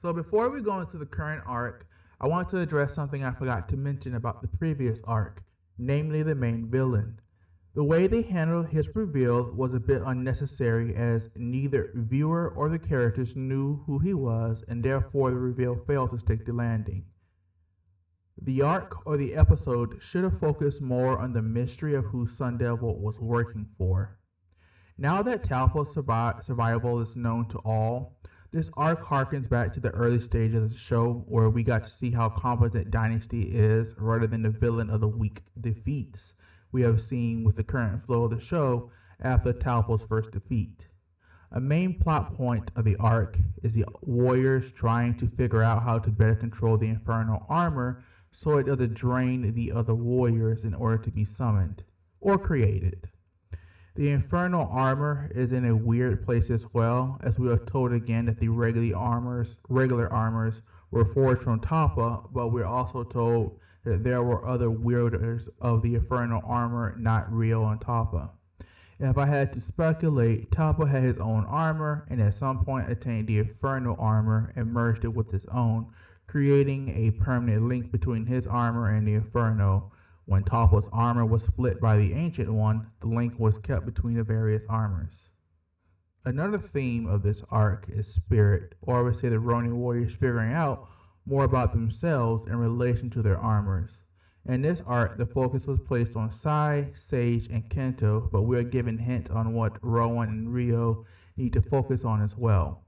So before we go into the current arc, I want to address something I forgot to mention about the previous arc, namely the main villain. The way they handled his reveal was a bit unnecessary as neither viewer or the characters knew who he was, and therefore the reveal failed to stick the landing. The arc or the episode should have focused more on the mystery of who Sun Devil was working for. Now that Talpa's survival is known to all, this arc harkens back to the early stages of the show where we got to see how competent Dynasty is rather than the villain of the weak defeats we have seen with the current flow of the show after Talpa's first defeat. A main plot point of the arc is the warriors trying to figure out how to better control the infernal armor so it doesn't drain the other warriors in order to be summoned or created. The infernal armor is in a weird place as well, as we are told again that the regular armors were forged from Talpa, but we're also told that there were other wielders of the infernal armor not real on Talpa. If I had to speculate, Talpa had his own armor and at some point attained the infernal armor and merged it with his own, creating a permanent link between his armor and the Inferno. When Talpa's armor was split by the Ancient One, the link was kept between the various armors. Another theme of this arc is spirit, or I would say the Ronin warriors figuring out more about themselves in relation to their armors. In this arc, the focus was placed on Sai, Sage, and Kento, but we are given hints on what Rowan and Rio need to focus on as well.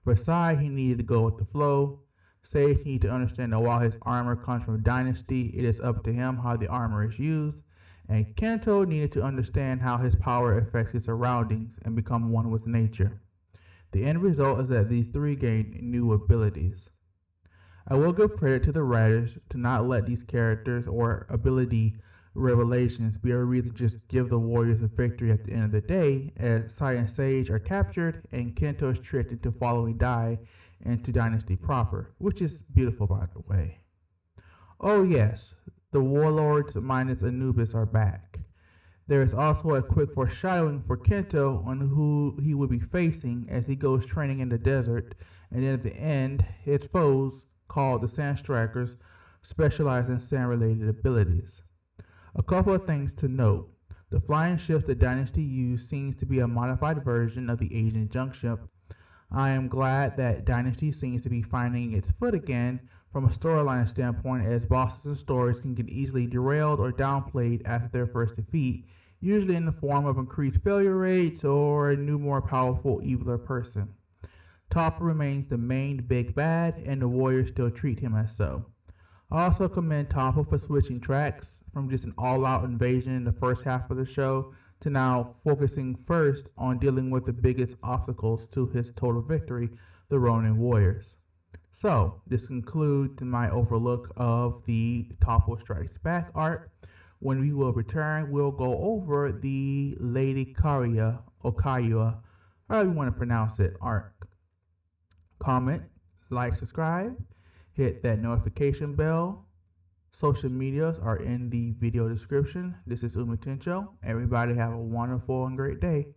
For Sai, he needed to go with the flow. Sage needs to understand that while his armor comes from Dynasty, it is up to him how the armor is used, and Kento needed to understand how his power affects his surroundings and become one with nature. The end result is that these three gain new abilities. I will give credit to the writers to not let these characters or ability revelations be a reason to just give the warriors a victory at the end of the day, as Sai and Sage are captured and Kento is tricked into following Dai into Dynasty proper, which is beautiful by the way. Oh yes, the warlords minus Anubis are back. There is also a quick foreshadowing for Kento on who he will be facing as he goes training in the desert, and then at the end, his foes, called the Sand Strikers, specialize in sand-related abilities. A couple of things to note. The flying ships the Dynasty used seems to be a modified version of the Asian junk ship. I am glad that Dynasty seems to be finding its foot again from a storyline standpoint, as bosses and stories can get easily derailed or downplayed after their first defeat, usually in the form of increased failure rates or a new more powerful, eviler person. Talpa remains the main big bad, and the warriors still treat him as so. I also commend Talpa for switching tracks from just an all-out invasion in the first half of the show to now focusing first on dealing with the biggest obstacles to his total victory, the Ronin warriors. So, this concludes my overlook of the Talpa Strikes Back arc. When we will return, we'll go over the Lady Kariya, or Kayua, however you want to pronounce it, arc. Comment, like, subscribe, hit that notification bell. Social medias are in the video description. This is Umitencho. Everybody have a wonderful and great day.